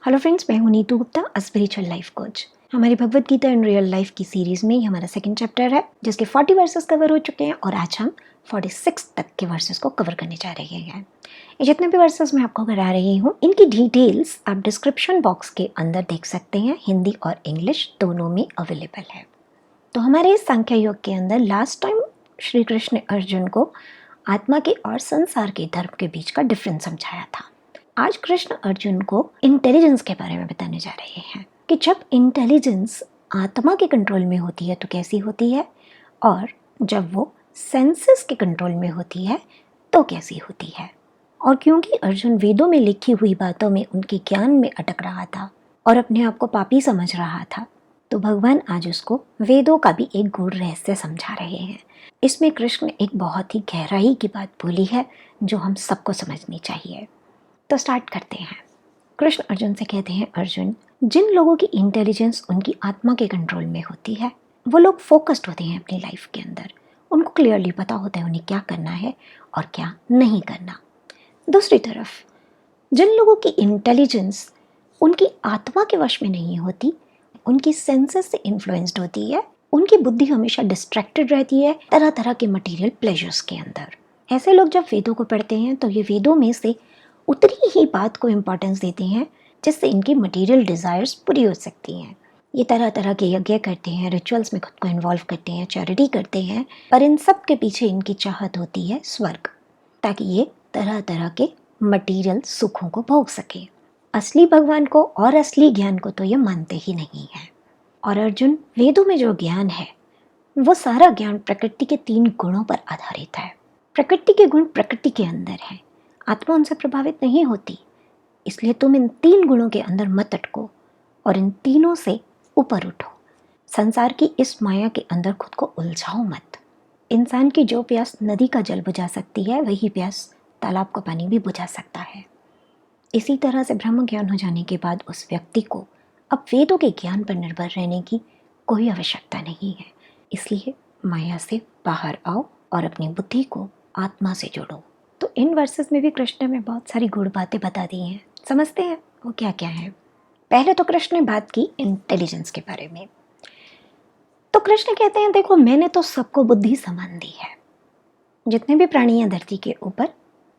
Hello friends, मैं हूं Neetu Gupta, a spiritual life coach. हमारी Bhagavad Gita in real life की सीरीज में ये हमारा सेकंड चैप्टर है, जिसके 40 वर्सेस कवर हो चुके हैं और आज हम 46 तक के वर्सेस को कवर करने जा रहे हैं। ये जितने भी वर्सेस मैं आपको करा रही हूँ, इनकी डिटेल्स आप डिस्क्रिप्शन बॉक्स के अंदर देख सकते हैं। हिंदी और इंग्लिश दोनों में अवेलेबल है। तो हमारे इस सांख्य योग के अंदर लास्ट टाइम श्री कृष्ण ने अर्जुन को आत्मा के और संसार के धर्म के बीच का डिफरेंस समझाया था। आज कृष्ण अर्जुन को इंटेलिजेंस के बारे में बताने जा रहे हैं कि जब इंटेलिजेंस आत्मा के कंट्रोल में होती है तो कैसी होती है, और जब वो सेंसेस के कंट्रोल में होती है तो कैसी होती है। और क्योंकि अर्जुन वेदों में लिखी हुई बातों में, उनके ज्ञान में अटक रहा था और अपने आप को पापी समझ रहा था, तो भगवान आज उसको वेदों का भी एक गूढ़ रहस्य समझा रहे हैं। इसमें कृष्ण ने एक बहुत ही गहराई की बात बोली है जो हम सबको समझनी चाहिए। तो स्टार्ट करते हैं। कृष्ण अर्जुन से कहते हैं, अर्जुन, जिन लोगों की इंटेलिजेंस उनकी आत्मा के कंट्रोल में होती है, वो लोग फोकस्ड होते हैं अपनी लाइफ के अंदर। उनको क्लियरली पता होता है उन्हें क्या करना है और क्या नहीं करना। दूसरी तरफ जिन लोगों की इंटेलिजेंस उनकी आत्मा के वश में नहीं होती, उनकी सेंसेस से इन्फ्लुएंस्ड होती है, उनकी बुद्धि हमेशा डिस्ट्रैक्टेड रहती है तरह तरह के मटेरियल प्लेजर्स के अंदर। ऐसे लोग जब वेदों को पढ़ते हैं तो ये वेदों में से उतनी ही बात को इम्पोर्टेंस देते हैं जिससे इनकी मटेरियल डिज़ायर्स पूरी हो सकती हैं। ये तरह तरह के यज्ञ करते हैं, रिचुअल्स में खुद को इन्वॉल्व करते हैं, चैरिटी करते हैं, पर इन सब के पीछे इनकी चाहत होती है स्वर्ग, ताकि ये तरह तरह के मटेरियल सुखों को भोग सके। असली भगवान को और असली ज्ञान को तो ये मानते ही नहीं है। और अर्जुन, वेदों में जो ज्ञान है वो सारा ज्ञान प्रकृति के 3 गुणों पर आधारित है। प्रकृति के गुण प्रकृति के अंदर है, आत्मा उनसे प्रभावित नहीं होती। इसलिए तुम इन 3 गुणों के अंदर मत अटको और इन तीनों से ऊपर उठो। संसार की इस माया के अंदर खुद को उलझाओ मत। इंसान की जो प्यास नदी का जल बुझा सकती है, वही प्यास तालाब का पानी भी बुझा सकता है। इसी तरह से ब्रह्म ज्ञान हो जाने के बाद उस व्यक्ति को अब वेदों के ज्ञान पर निर्भर रहने की कोई आवश्यकता नहीं है। इसलिए माया से बाहर आओ और अपनी बुद्धि को आत्मा से जोड़ो। तो इन वर्सेस में भी कृष्ण ने हमें बहुत सारी गूढ़ बातें बता दी हैं। समझते हैं वो क्या क्या है। पहले तो कृष्ण ने बात की इंटेलिजेंस के बारे में। तो कृष्ण कहते हैं, देखो, मैंने तो सबको बुद्धि समान दी है। जितने भी प्राणी हैं धरती के ऊपर,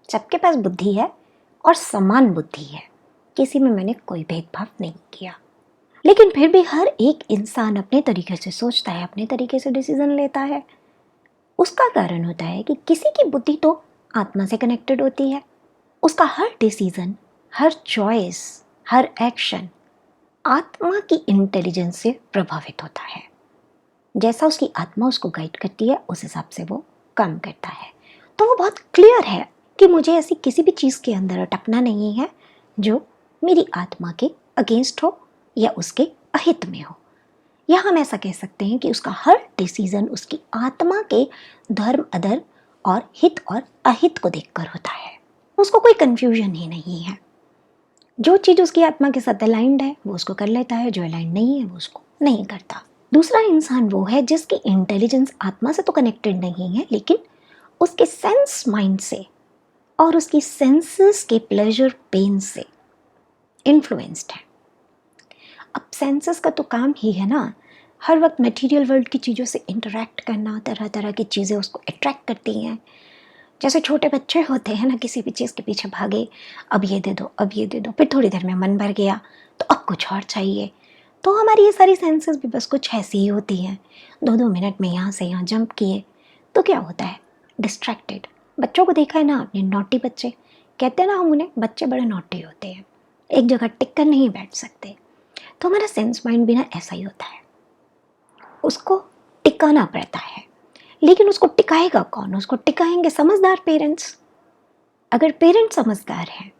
सबके पास बुद्धि है और समान बुद्धि है। किसी में मैंने कोई भेदभाव नहीं किया। लेकिन फिर भी हर एक इंसान अपने तरीके से सोचता है, अपने तरीके से डिसीजन लेता है। उसका कारण होता है कि किसी की बुद्धि तो आत्मा से कनेक्टेड होती है। उसका हर डिसीजन, हर चॉइस, हर एक्शन आत्मा की इंटेलिजेंस से प्रभावित होता है। जैसा उसकी आत्मा उसको गाइड करती है, उस हिसाब से वो काम करता है। तो वो बहुत क्लियर है कि मुझे ऐसी किसी भी चीज़ के अंदर अटकना नहीं है जो मेरी आत्मा के अगेंस्ट हो या उसके अहित में हो। या हम ऐसा कह सकते हैं कि उसका हर डिसीजन उसकी आत्मा के धर्म अधर्म और हित और अहित को देखकर होता है। उसको कोई कंफ्यूजन ही नहीं है। जो चीज़ उसकी आत्मा के साथ अलाइंड है वो उसको कर लेता है, जो अलाइंड नहीं है वो उसको नहीं करता। दूसरा इंसान वो है जिसकी इंटेलिजेंस आत्मा से तो कनेक्टेड नहीं है, लेकिन उसके सेंस माइंड से और उसकी सेंसेस के प्लेजर पेन से इन्फ्लुएंस्ड है। अब सेंसेस का तो काम ही है ना, हर वक्त मटेरियल वर्ल्ड की चीज़ों से इंटरेक्ट करना, तरह तरह की चीज़ें उसको अट्रैक्ट करती हैं। जैसे छोटे बच्चे होते हैं ना, किसी भी चीज़ के पीछे भागे, अब ये दे दो, अब ये दे दो, फिर थोड़ी देर में मन भर गया तो अब कुछ और चाहिए। तो हमारी ये सारी सेंसेस भी बस कुछ ऐसी ही होती हैं। 2-2 मिनट में यहाँ से यहाँ जंप किए तो क्या होता है, डिस्ट्रैक्टेड। बच्चों को देखा है ना आपने, नॉटी बच्चे कहते हैं ना हम उन्हें, बच्चे बड़े नॉटी होते हैं, एक जगह टिक कर नहीं बैठ सकते। तो हमारा सेंस माइंड भी ना ऐसा ही होता है, उसको टिकाना पड़ता है। लेकिन उसको टिकाएगा कौन? उसको टिकाएंगे समझदार पेरेंट्स। अगर पेरेंट्स समझदार हैं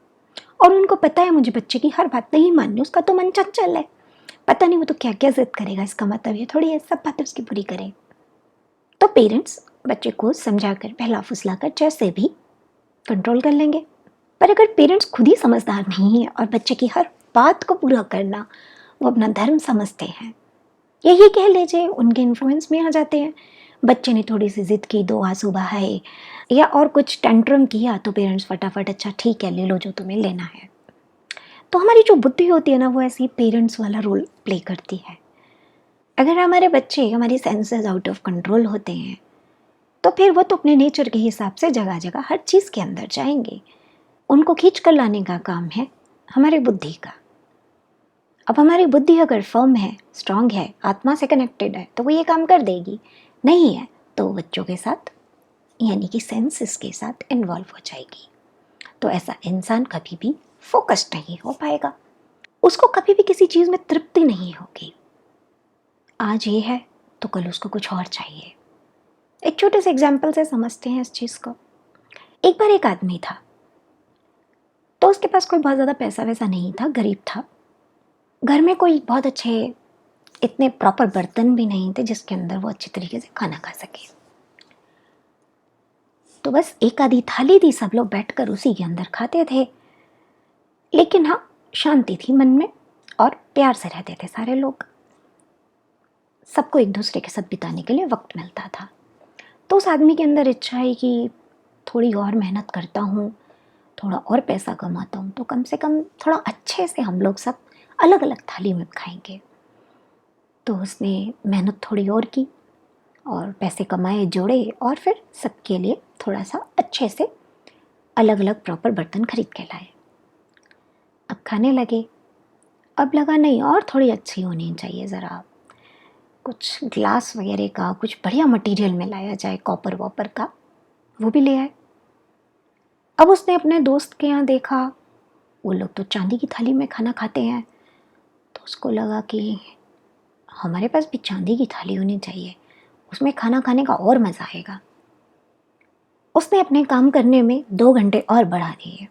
और उनको पता है मुझे बच्चे की हर बात नहीं माननी, उसका तो मन चंचल है, पता नहीं वो तो क्या क्या जिद करेगा, इसका मतलब ये थोड़ी है सब बातें उसकी पूरी करें, तो पेरेंट्स बच्चे को समझाकर, बहला फुसलाकर जैसे भी कंट्रोल कर लेंगे। पर अगर पेरेंट्स खुद ही समझदार नहीं है और बच्चे की हर बात को पूरा करना वो अपना धर्म समझते हैं, यही कह लीजिए उनके इन्फ्लुएंस में आ जाते हैं। बच्चे ने थोड़ी सी जिद की, 2 आंसू बहाए या और कुछ टेंट्रम किया तो पेरेंट्स फटाफट, अच्छा ठीक है ले लो जो तुम्हें लेना है। तो हमारी जो बुद्धि होती है ना, वो ऐसी पेरेंट्स वाला रोल प्ले करती है। अगर हमारे बच्चे, हमारी सेंसेस आउट ऑफ कंट्रोल होते हैं, तो फिर वो तो अपने नेचर के हिसाब से जगह जगह हर चीज़ के अंदर जाएंगे। उनको खींच कर लाने का काम है हमारी बुद्धि का। अब हमारी बुद्धि अगर फर्म है, स्ट्रांग है, आत्मा से कनेक्टेड है, तो वो ये काम कर देगी। नहीं है तो बच्चों के साथ, यानी कि सेंसेस के साथ इन्वॉल्व हो जाएगी। तो ऐसा इंसान कभी भी फोकस्ड नहीं हो पाएगा, उसको कभी भी किसी चीज़ में तृप्ति नहीं होगी। आज ये है तो कल उसको कुछ और चाहिए। एक छोटे से एग्जाम्पल से समझते हैं इस चीज़ को। एक बार एक आदमी था, तो उसके पास कोई बहुत ज़्यादा पैसा वैसा नहीं था, गरीब था। घर में कोई बहुत अच्छे इतने प्रॉपर बर्तन भी नहीं थे जिसके अंदर वो अच्छी तरीके से खाना खा सके। तो बस एक आधी थाली थी, सब लोग बैठकर उसी के अंदर खाते थे। लेकिन हाँ, शांति थी मन में और प्यार से रहते थे सारे लोग। सबको एक दूसरे के साथ बिताने के लिए वक्त मिलता था। तो उस आदमी के अंदर इच्छा है कि थोड़ी और मेहनत करता हूँ, थोड़ा और पैसा कमाता हूँ, तो कम से कम थोड़ा अच्छे से हम लोग सब अलग अलग थाली में खाएंगे। तो उसने मेहनत थोड़ी और की और पैसे कमाए, जोड़े, और फिर सबके लिए थोड़ा सा अच्छे से अलग अलग प्रॉपर बर्तन खरीद के लाए। अब खाने लगे। अब लगा नहीं, और थोड़ी अच्छी होनी चाहिए, ज़रा कुछ ग्लास वगैरह का कुछ बढ़िया मटेरियल में लाया जाए, कॉपर वॉपर का। वो भी ले आए। अब उसने अपने दोस्त के यहाँ देखा, वो लोग तो चांदी की थाली में खाना खाते हैं। तो उसको लगा कि हमारे पास भी चांदी की थाली होनी चाहिए, उसमें खाना खाने का और मज़ा आएगा। उसने अपने काम करने में 2 घंटे और बढ़ा दिए।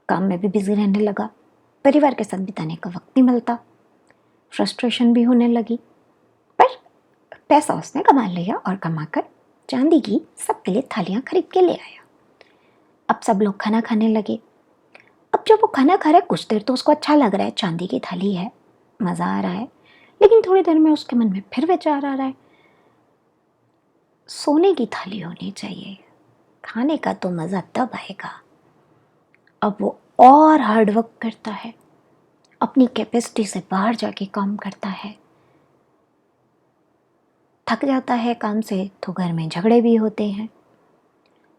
काम में भी बिजी रहने लगा, परिवार के साथ बिताने का वक्त नहीं मिलता, फ्रस्ट्रेशन भी होने लगी। पर पैसा उसने कमा लिया और कमाकर चांदी की सबके लिए थालियाँ खरीद के ले आया। अब सब लोग खाना खाने लगे। अब जब वो खाना खा रहा है, कुछ देर तो उसको अच्छा लग रहा है, चांदी की थाली है, मज़ा आ रहा है। लेकिन थोड़ी देर में उसके मन में फिर विचार आ रहा है, सोने की थाली होनी चाहिए, खाने का तो मज़ा तब आएगा। अब वो और हार्ड वर्क करता है, अपनी कैपेसिटी से बाहर जाके काम करता है। थक जाता है काम से तो घर में झगड़े भी होते हैं,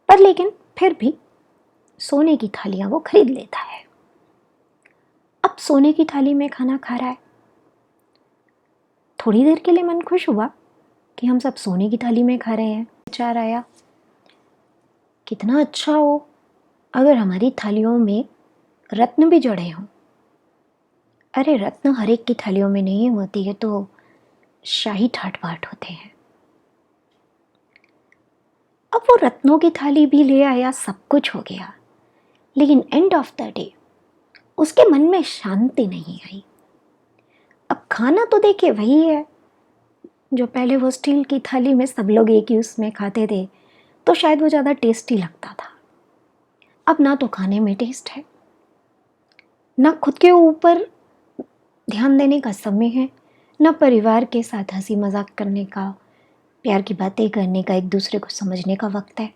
पर लेकिन फिर भी सोने की थालियाँ वो खरीद लेता है। अब सोने की थाली में खाना खा रहा है। थोड़ी देर के लिए मन खुश हुआ कि हम सब सोने की थाली में खा रहे हैं। विचार आया, कितना अच्छा हो अगर हमारी थालियों में रत्न भी जड़े हों। अरे रत्न हर एक की थालियों में नहीं होती है, तो शाही ठाट बाट होते हैं। अब वो रत्नों की थाली भी ले आया, सब कुछ हो गया, लेकिन एंड ऑफ द डे उसके मन में शांति नहीं आई। अब खाना तो देखिए वही है जो पहले वो स्टील की थाली में सब लोग एक ही उसमें खाते थे, तो शायद वो ज़्यादा टेस्टी लगता था। अब ना तो खाने में टेस्ट है, ना खुद के ऊपर ध्यान देने का समय है, ना परिवार के साथ हंसी मजाक करने का, प्यार की बातें करने का, एक दूसरे को समझने का वक्त है।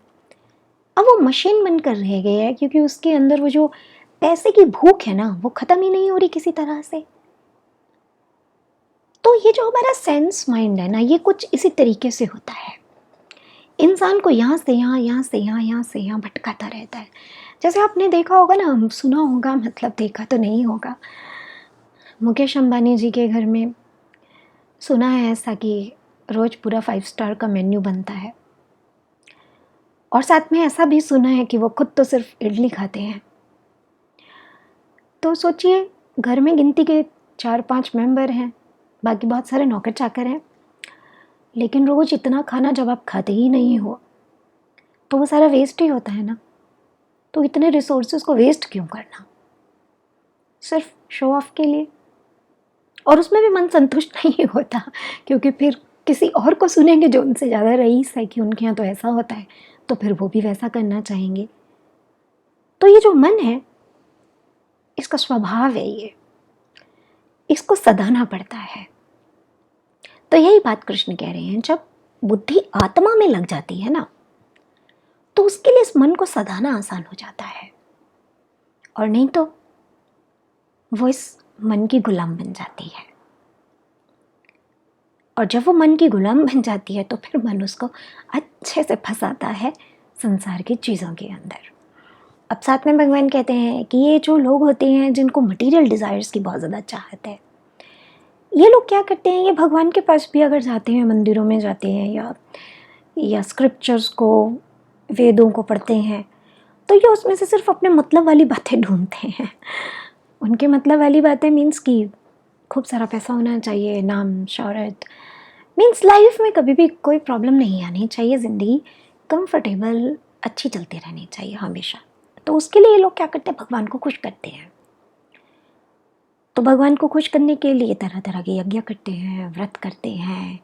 अब वो मशीन बनकर रह गया है, क्योंकि उसके अंदर वो जो पैसे की भूख है ना, वो ख़त्म ही नहीं हो रही किसी तरह से। तो ये जो हमारा सेंस माइंड है ना, ये कुछ इसी तरीके से होता है। इंसान को यहाँ से यहाँ, यहाँ से यहाँ, यहाँ से यहाँ भटकाता रहता है। जैसे आपने देखा होगा ना, सुना होगा, मतलब देखा तो नहीं होगा, मुकेश अंबानी जी के घर में सुना है ऐसा कि रोज़ पूरा 5 स्टार का मेन्यू बनता है, और साथ में ऐसा भी सुना है कि वो खुद तो सिर्फ इडली खाते हैं। तो सोचिए, घर में गिनती के 4-5 मेंबर हैं, बाकी बहुत सारे नौकर चाकर हैं, लेकिन रोज़ इतना खाना जब आप खाते ही नहीं हो तो वो सारा वेस्ट ही होता है ना। तो इतने रिसोर्सेज को वेस्ट क्यों करना, सिर्फ शो ऑफ के लिए। और उसमें भी मन संतुष्ट नहीं होता, क्योंकि फिर किसी और को सुनेंगे जो उनसे ज़्यादा रईस है कि उनके यहाँ तो ऐसा होता है, तो फिर वो भी वैसा करना चाहेंगे। तो ये जो मन है, इसका स्वभाव है, ये इसको सधाना पड़ता है। तो यही बात कृष्ण कह रहे हैं, जब बुद्धि आत्मा में लग जाती है ना, तो उसके लिए इस मन को सधाना आसान हो जाता है। और नहीं तो वो इस मन की गुलाम बन जाती है। और जब वो मन की गुलाम बन जाती है तो फिर मन उसको अच्छे से फंसाता है संसार की चीज़ों के अंदर। अब साथ में भगवान कहते हैं कि ये जो लोग होते हैं जिनको मटेरियल डिज़ायर्स की बहुत ज़्यादा चाहत है, ये लोग क्या करते हैं, ये भगवान के पास भी अगर जाते हैं, मंदिरों में जाते हैं या स्क्रिप्चर्स को, वेदों को पढ़ते हैं, तो ये उसमें से सिर्फ अपने मतलब वाली बातें ढूंढते हैं। उनके मतलब वाली बातें मीन्स कि खूब सारा पैसा होना चाहिए, नाम शौहरत, मीन्स लाइफ में कभी भी कोई प्रॉब्लम नहीं आनी चाहिए, ज़िंदगी कंफर्टेबल अच्छी चलती रहनी चाहिए हमेशा। तो उसके लिए ये लोग क्या करते हैं, भगवान को खुश करते हैं। तो भगवान को खुश करने के लिए तरह तरह के यज्ञ करते हैं, व्रत करते हैं,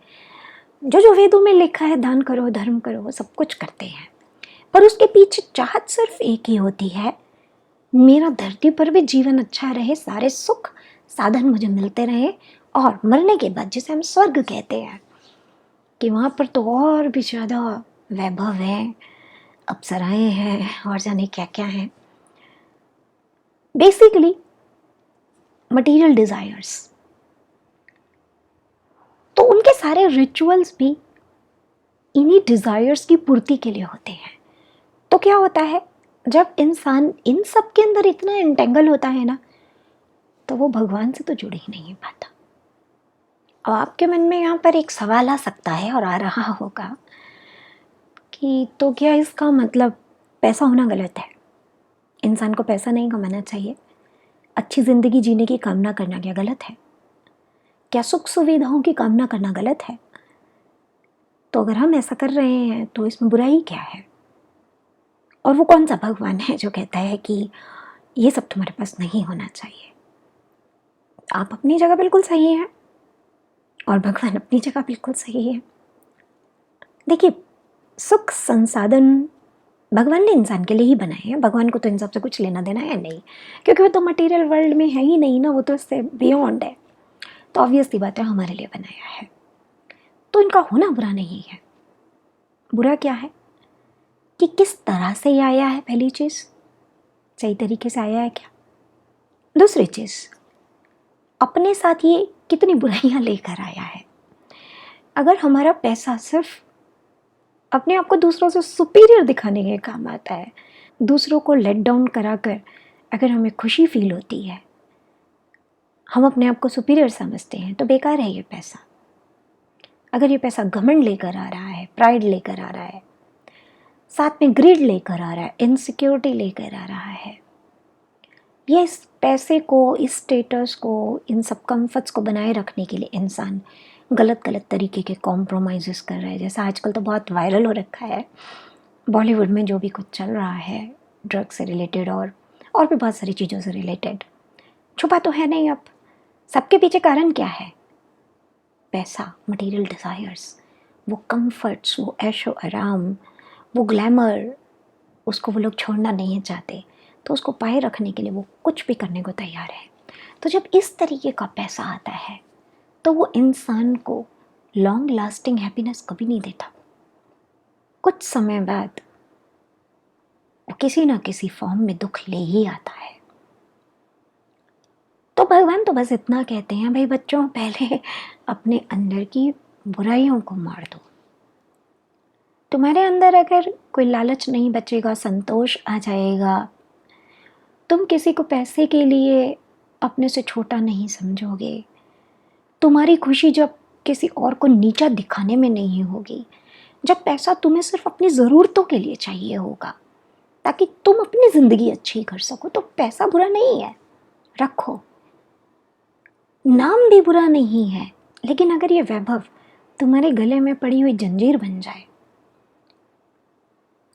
जो जो वेदों में लिखा है, दान करो, धर्म करो, वो सब कुछ करते हैं। पर उसके पीछे चाहत सिर्फ एक ही होती है, मेरा धरती पर भी जीवन अच्छा रहे, सारे सुख साधन मुझे मिलते रहे, और मरने के बाद जिसे हम स्वर्ग कहते हैं कि वहाँ पर तो और भी ज़्यादा वैभव है, अप्सराएं हैं और जाने क्या क्या हैं। Basically material desires. तो उनके सारे रिचुअल्स भी इन्हीं डिज़ायर्स की पूर्ति के लिए होते हैं। तो क्या होता है, जब इंसान इन सब के अंदर इतना एंटेंगल होता है ना, तो वो भगवान से तो जुड़ ही नहीं पाता। अब आपके मन में यहाँ पर एक सवाल आ सकता है और आ रहा होगा कि तो क्या इसका मतलब पैसा होना गलत है? इंसान को पैसा नहीं कमाना चाहिए? अच्छी ज़िंदगी जीने की कामना करना क्या गलत है? क्या सुख सुविधाओं की कामना करना गलत है? तो अगर हम ऐसा कर रहे हैं तो इसमें बुराई क्या है? और वो कौन सा भगवान है जो कहता है कि ये सब तुम्हारे पास नहीं होना चाहिए? आप अपनी जगह बिल्कुल सही हैं और भगवान अपनी जगह बिल्कुल सही है। देखिए, सुख संसाधन भगवान ने इंसान के लिए ही बनाए हैं। भगवान को तो इन सब से कुछ लेना देना है नहीं, क्योंकि वो तो मटेरियल वर्ल्ड में है ही नहीं ना, वो तो इससे बियॉन्ड है। तो ऑब्वियसली बात है, हमारे लिए बनाया है। तो इनका होना बुरा नहीं है। बुरा क्या है कि किस तरह से ये आया है, पहली चीज़, सही तरीके से आया है क्या? दूसरी चीज़, अपने साथ ये कितनी बुराइयां लेकर आया है। अगर हमारा पैसा सिर्फ अपने आप को दूसरों से सुपीरियर दिखाने के काम आता है, दूसरों को लेट डाउन कराकर अगर हमें खुशी फील होती है, हम अपने आप को सुपीरियर समझते हैं, तो बेकार है ये पैसा। अगर ये पैसा घमंड लेकर आ रहा है, प्राइड लेकर आ रहा है, साथ में ग्रिड लेकर आ रहा है, इनसिक्योरिटी लेकर आ रहा है, ये इस पैसे को, इस स्टेटस को, इन सब कंफर्ट्स को बनाए रखने के लिए इंसान गलत गलत तरीके के कॉम्प्रोमाइज़ेस कर रहा है। जैसा आजकल तो बहुत वायरल हो रखा है बॉलीवुड में जो भी कुछ चल रहा है, ड्रग्स से रिलेटेड और भी बहुत सारी चीज़ों से रिलेटेड। छुपा तो है नहीं, अब सबके पीछे कारण क्या है? पैसा, मटेरियल डिज़ायर्स, वो कंफर्ट्स, वो ऐशो आराम, वो ग्लैमर, उसको वो लोग छोड़ना नहीं चाहते, तो उसको पाए रखने के लिए वो कुछ भी करने को तैयार है। तो जब इस तरीके का पैसा आता है तो वो इंसान को लॉन्ग लास्टिंग हैप्पीनेस कभी नहीं देता। कुछ समय बाद वो किसी ना किसी फॉर्म में दुख ले ही आता है। तो भगवान तो बस इतना कहते हैं, भाई बच्चों, पहले अपने अंदर की बुराइयों को मार दो। तुम्हारे अंदर अगर कोई लालच नहीं बचेगा, संतोष आ जाएगा, तुम किसी को पैसे के लिए अपने से छोटा नहीं समझोगे, तुम्हारी खुशी जब किसी और को नीचा दिखाने में नहीं होगी, जब पैसा तुम्हें सिर्फ अपनी ज़रूरतों के लिए चाहिए होगा ताकि तुम अपनी ज़िंदगी अच्छी कर सको, तो पैसा बुरा नहीं है, रखो। नाम भी बुरा नहीं है, लेकिन अगर ये वैभव तुम्हारे गले में पड़ी हुई जंजीर बन जाए,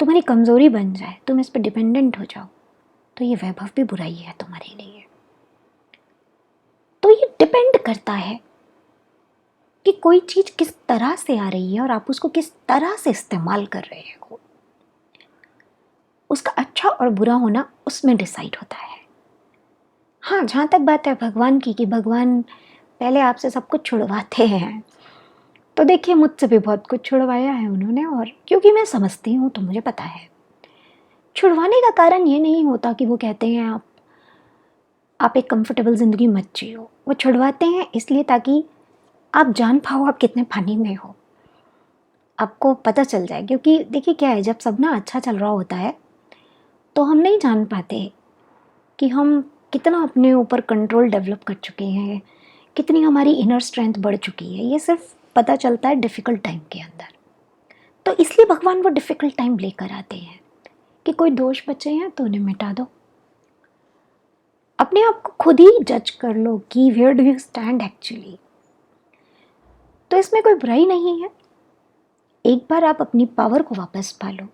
तुम्हारी कमज़ोरी बन जाए, तुम इस पर डिपेंडेंट हो जाओ, तो ये वैभव भी बुराई है तुम्हारे लिए। तो ये डिपेंड करता है कि कोई चीज़ किस तरह से आ रही है और आप उसको किस तरह से इस्तेमाल कर रहे हो। उसका अच्छा और बुरा होना उसमें डिसाइड होता है। हाँ, जहाँ तक बात है भगवान की कि भगवान पहले आपसे सब कुछ छुड़वाते हैं, तो देखिए मुझसे भी बहुत कुछ छुड़वाया है उन्होंने, और क्योंकि मैं समझती हूँ तो मुझे पता है। छुड़वाने का कारण ये नहीं होता कि वो कहते हैं आप आप एक कंफर्टेबल ज़िंदगी मत जियो। वो छुड़वाते हैं इसलिए ताकि आप जान पाओ आप कितने पानी में हो, आपको पता चल जाए। क्योंकि देखिए क्या है, जब सब ना अच्छा चल रहा होता है तो हम नहीं जान पाते कि हम कितना अपने ऊपर कंट्रोल डेवलप कर चुके हैं, कितनी हमारी इनर स्ट्रेंथ बढ़ चुकी है। ये सिर्फ पता चलता है डिफ़िकल्ट टाइम के अंदर। तो इसलिए भगवान वो डिफ़िकल्ट टाइम लेकर आते हैं कि कोई दोष बचे हैं तो उन्हें मिटा दो। अपने आप को खुद ही जज कर लो कि where do you stand actually. तो इसमें कोई बुराई नहीं है। एक बार आप अपनी पावर को वापस पा लो,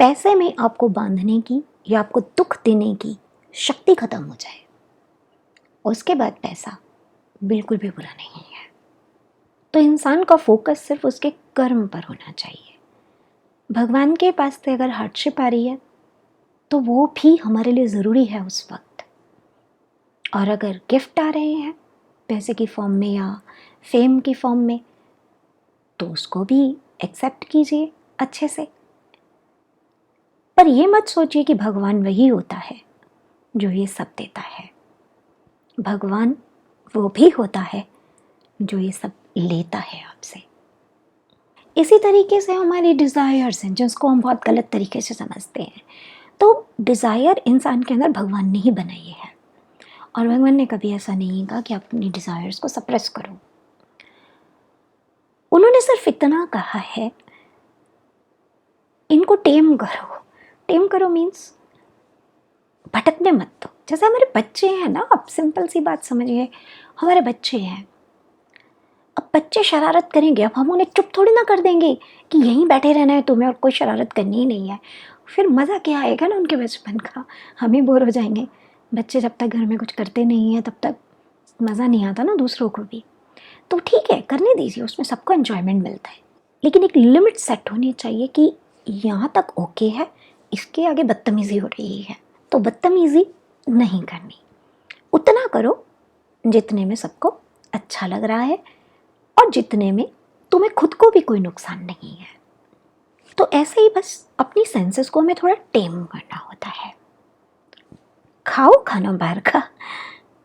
पैसे में आपको बांधने की या आपको दुख देने की शक्ति खत्म हो जाए, उसके बाद पैसा बिल्कुल भी बुरा नहीं है। तो इंसान का फोकस सिर्फ उसके कर्म पर होना चाहिए। भगवान के पास से अगर हार्डशिप आ रही है तो वो भी हमारे लिए ज़रूरी है उस वक्त। और अगर गिफ्ट आ रहे हैं पैसे की फॉर्म में या फेम की फॉर्म में, तो उसको भी एक्सेप्ट कीजिए अच्छे से। पर ये मत सोचिए कि भगवान वही होता है जो ये सब देता है। भगवान वो भी होता है जो ये सब लेता है आपसे। इसी तरीके से हमारे डिज़ायर्स हैं जिसको हम बहुत गलत तरीके से समझते हैं। तो डिज़ायर इंसान के अंदर भगवान ने ही बनाई है, और भगवान ने कभी ऐसा नहीं कहा कि आप अपनी डिज़ायर्स को सप्रेस करो। उन्होंने सिर्फ इतना कहा है, इनको टेम करो। टेम करो मीन्स भटकने मत दो। जैसे हमारे बच्चे हैं ना, आप सिंपल सी बात समझिए, हमारे बच्चे हैं, अब बच्चे शरारत करेंगे, अब हम उन्हें चुप थोड़ी ना कर देंगे कि यहीं बैठे रहना है तुम्हें और कोई शरारत करनी ही नहीं है। फिर मज़ा क्या आएगा ना उनके बचपन का, हम ही बोर हो जाएंगे। बच्चे जब तक घर में कुछ करते नहीं हैं तब तक मज़ा नहीं आता ना दूसरों को भी। तो ठीक है, करने दीजिए, उसमें सबको एंजॉयमेंट मिलता है, लेकिन एक लिमिट सेट होनी चाहिए कि यहाँ तक ओके है, इसके आगे बदतमीज़ी हो रही है तो बदतमीज़ी नहीं करनी। उतना करो जितने में सबको अच्छा लग रहा है और जितने में तुम्हें खुद को भी कोई नुकसान नहीं है। तो ऐसे ही बस अपनी सेंसेस को हमें थोड़ा टेम करना होता है। खाओ खाना बाहर का,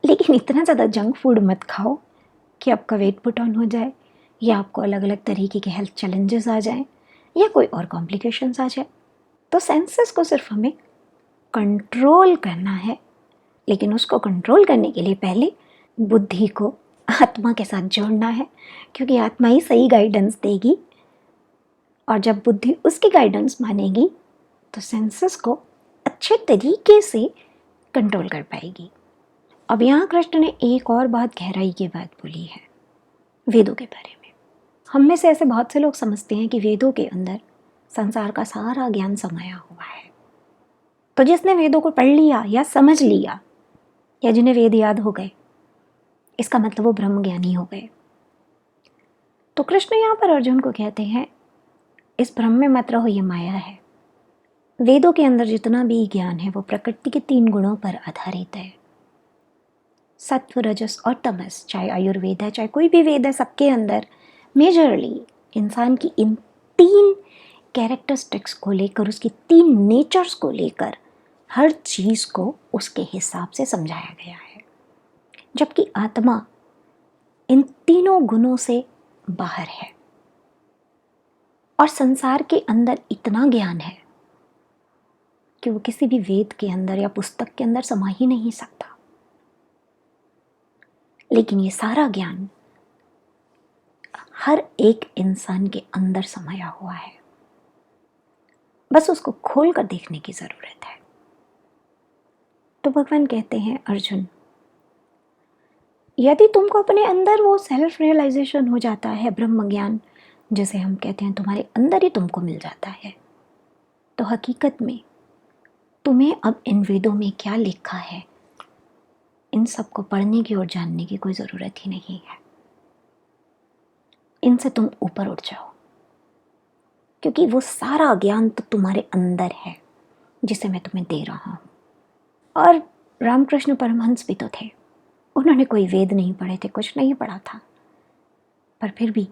लेकिन इतना ज़्यादा जंक फूड मत खाओ कि आपका वेट पुट ऑन हो जाए, या आपको अलग अलग तरीके के हेल्थ चैलेंजेस आ जाएं, या कोई और कॉम्प्लिकेशंस आ जाए। तो सेंसेस को सिर्फ हमें कंट्रोल करना है, लेकिन उसको कंट्रोल करने के लिए पहले बुद्धि को आत्मा के साथ जोड़ना है, क्योंकि आत्मा ही सही गाइडेंस देगी। और जब बुद्धि उसकी गाइडेंस मानेगी तो सेंसेस को अच्छे तरीके से कंट्रोल कर पाएगी। अब यहाँ कृष्ण ने एक और बात गहराई की बात बोली है वेदों के बारे में। हम में से ऐसे बहुत से लोग समझते हैं कि वेदों के अंदर संसार का सारा ज्ञान समाया हुआ है। तो जिसने वेदों को पढ़ लिया या समझ लिया, या जिन्हें वेद याद हो गए, इसका मतलब वो ब्रह्म ज्ञानी हो गए। तो कृष्ण यहाँ पर अर्जुन को कहते हैं, इस भ्रम में मत रहो, ये माया है। वेदों के अंदर जितना भी ज्ञान है वो प्रकृति के 3 गुणों पर आधारित है, सत्व, रजस और तमस। चाहे आयुर्वेद है, चाहे कोई भी वेद है, सबके अंदर मेजरली इंसान की इन 3 कैरेक्टरिस्टिक्स को लेकर, उसकी 3 नेचर्स को लेकर हर चीज़ को उसके हिसाब से समझाया गया है। जबकि आत्मा इन तीनों गुणों से बाहर है, और संसार के अंदर इतना ज्ञान है कि वो किसी भी वेद के अंदर या पुस्तक के अंदर समा ही नहीं सकता। लेकिन ये सारा ज्ञान हर एक इंसान के अंदर समाया हुआ है, बस उसको खोल कर देखने की जरूरत है। तो भगवान कहते हैं, अर्जुन, यदि तुमको अपने अंदर वो सेल्फ रियलाइजेशन हो जाता है, ब्रह्म ज्ञान जैसे हम कहते हैं तुम्हारे अंदर ही तुमको मिल जाता है, तो हकीकत में तुम्हें अब इन वेदों में क्या लिखा है इन सबको पढ़ने की और जानने की कोई ज़रूरत ही नहीं है। इनसे तुम ऊपर उठ जाओ, क्योंकि वो सारा ज्ञान तो तुम्हारे अंदर है जिसे मैं तुम्हें दे रहा हूँ। और रामकृष्ण परमहंस भी तो थे, उन्होंने कोई वेद नहीं पढ़े थे, कुछ नहीं पढ़ा था, पर फिर भी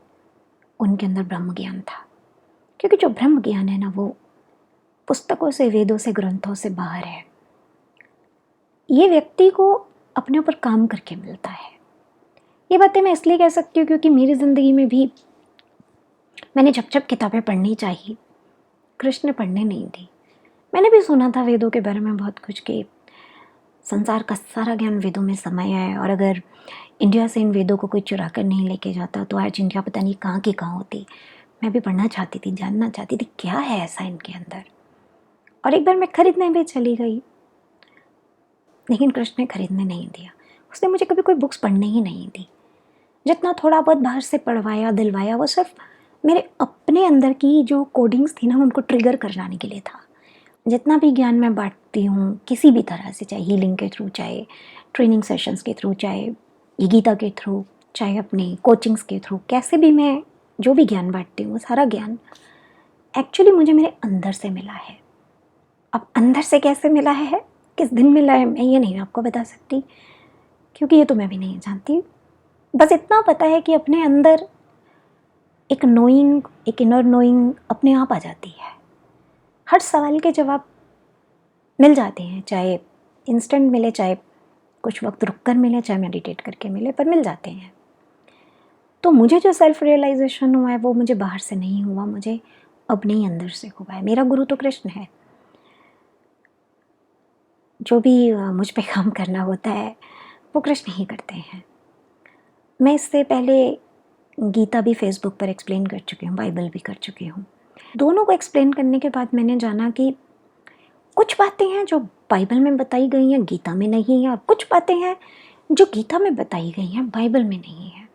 उनके अंदर ब्रह्म ज्ञान था। क्योंकि जो ब्रह्म ज्ञान है ना, वो पुस्तकों से, वेदों से, ग्रंथों से बाहर है। ये व्यक्ति को अपने ऊपर काम करके मिलता है। ये बातें मैं इसलिए कह सकती हूँ क्योंकि मेरी ज़िंदगी में भी मैंने जब जब किताबें पढ़नी चाहिए, कृष्ण ने पढ़ने नहीं दी। मैंने भी सुना था वेदों के बारे में बहुत कुछ कि संसार का सारा ज्ञान वेदों में समाया है, और अगर इंडिया से इन वेदों को कोई चुरा कर नहीं लेके जाता तो आज इंडिया पता नहीं कहाँ की कहाँ होती। मैं भी पढ़ना चाहती थी, जानना चाहती थी क्या है ऐसा इनके अंदर। और एक बार मैं खरीदने भी चली गई, लेकिन कृष्ण ने खरीदने नहीं दिया। उसने मुझे कभी कोई बुक्स पढ़ने ही नहीं दी। जितना थोड़ा बहुत बाहर से पढ़वाया दिलवाया वो सिर्फ मेरे अपने अंदर की जो कोडिंग्स थी ना उनको ट्रिगर कर जाने के लिए था। जितना भी ज्ञान मैं बांटती हूँ किसी भी तरह से, चाहे हीलिंग के थ्रू, चाहे ट्रेनिंग सेशंस के थ्रू, चाहे ये गीता के थ्रू, चाहे अपने कोचिंग्स के थ्रू, कैसे भी मैं जो भी ज्ञान बांटती हूँ वो सारा ज्ञान एक्चुअली मुझे मेरे अंदर से मिला है। अब अंदर से कैसे मिला है, किस दिन मिला है, मैं ये नहीं आपको बता सकती क्योंकि ये तो मैं भी नहीं जानती। बस इतना पता है कि अपने अंदर एक नोइंग, एक इनर नोइंग अपने आप आ जाती है। हर सवाल के जवाब मिल जाते हैं, चाहे इंस्टेंट मिले, चाहे कुछ वक्त रुक कर मिले, चाहे मेडिटेट करके मिले, पर मिल जाते हैं। तो मुझे जो सेल्फ रियलाइजेशन हुआ है वो मुझे बाहर से नहीं हुआ, मुझे अपने ही अंदर से हुआ है। मेरा गुरु तो कृष्ण है। जो भी मुझ पे काम करना होता है वो कृष्ण ही करते हैं। मैं इससे पहले गीता भी फेसबुक पर एक्सप्लेन कर चुकी हूँ, बाइबल भी कर चुकी हूँ। दोनों को एक्सप्लेन करने के बाद मैंने जाना कि कुछ बातें हैं जो बाइबल में बताई गई हैं गीता में नहीं है, और कुछ बातें हैं जो गीता में बताई गई हैं बाइबल में नहीं है,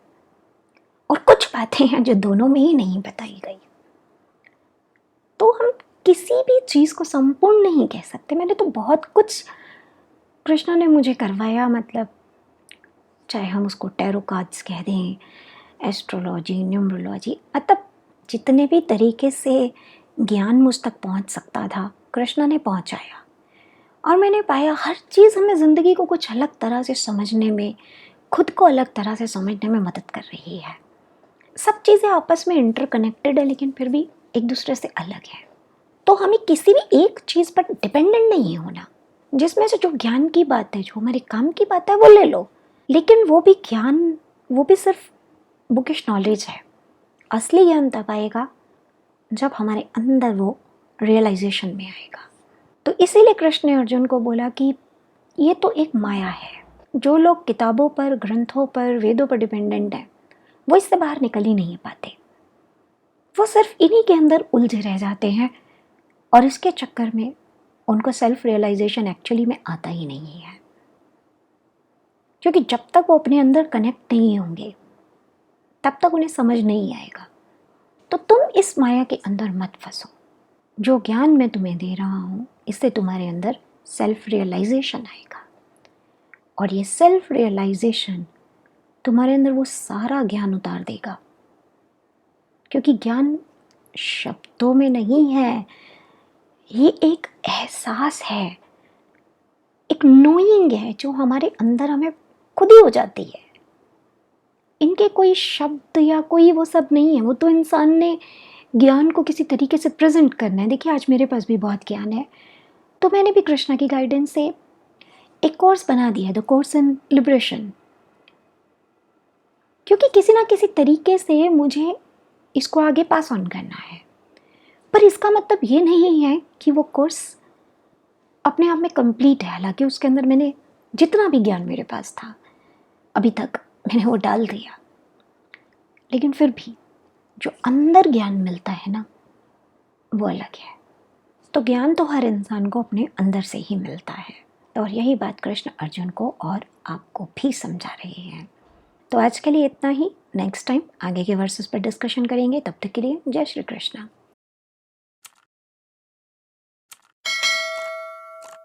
और कुछ बातें हैं जो दोनों में ही नहीं बताई गई। तो हम किसी भी चीज़ को संपूर्ण नहीं कह सकते। मैंने तो बहुत कुछ कृष्णा ने मुझे करवाया, मतलब चाहे हम उसको टैरो कार्ड्स कह दें, एस्ट्रोलॉजी, न्यूमरोलॉजी, मतलब जितने भी तरीके से ज्ञान मुझ तक पहुंच सकता था कृष्णा ने पहुंचाया। और मैंने पाया हर चीज़ हमें ज़िंदगी को कुछ अलग तरह से समझने में, खुद को अलग तरह से समझने में मदद कर रही है। सब चीज़ें आपस में इंटरकनेक्टेड है लेकिन फिर भी एक दूसरे से अलग है। तो हमें किसी भी एक चीज़ पर डिपेंडेंट नहीं होना। जिसमें से जो ज्ञान की बात है, जो हमारे काम की बात है वो ले लो, लेकिन वो भी ज्ञान, वो भी सिर्फ बुकिश नॉलेज है। असली ज्ञान तब आएगा जब हमारे अंदर वो रियलाइजेशन में आएगा। तो इसीलिए कृष्ण ने अर्जुन को बोला कि ये तो एक माया है। जो लोग किताबों पर, ग्रंथों पर, वेदों पर डिपेंडेंट हैं वो इससे बाहर निकल ही नहीं पाते। वो सिर्फ इन्हीं के अंदर उलझे रह जाते हैं, और इसके चक्कर में उनको सेल्फ रियलाइजेशन एक्चुअली में आता ही नहीं है। क्योंकि जब तक वो अपने अंदर कनेक्ट नहीं होंगे तब तक उन्हें समझ नहीं आएगा। तो तुम इस माया के अंदर मत फंसो। जो ज्ञान मैं तुम्हें दे रहा हूँ इससे तुम्हारे अंदर सेल्फ रियलाइजेशन आएगा, और ये सेल्फ रियलाइजेशन तुम्हारे अंदर वो सारा ज्ञान उतार देगा। क्योंकि ज्ञान शब्दों में नहीं है, ये एक एहसास है, एक नोइंग है जो हमारे अंदर हमें खुद ही हो जाती है। इनके कोई शब्द या कोई वो सब नहीं है, वो तो इंसान ने ज्ञान को किसी तरीके से प्रेजेंट करना है। देखिए आज मेरे पास भी बहुत ज्ञान है, तो मैंने भी कृष्णा की गाइडेंस से एक कोर्स बना दिया है, द कोर्स इन लिबरेशन। क्योंकि किसी ना किसी तरीके से मुझे इसको आगे पास ऑन करना है। पर इसका मतलब ये नहीं है कि वो कोर्स अपने आप में कंप्लीट है। हालांकि उसके अंदर मैंने जितना भी ज्ञान मेरे पास था अभी तक मैंने वो डाल दिया, लेकिन फिर भी जो अंदर ज्ञान मिलता है ना वो अलग है। तो ज्ञान तो हर इंसान को अपने अंदर से ही मिलता है, और यही बात कृष्ण अर्जुन को और आपको भी समझा रहे हैं। तो आज के लिए इतना ही। नेक्स्ट टाइम आगे के वर्सेस पर डिस्कशन करेंगे। तब तक के लिए जय श्री कृष्ण।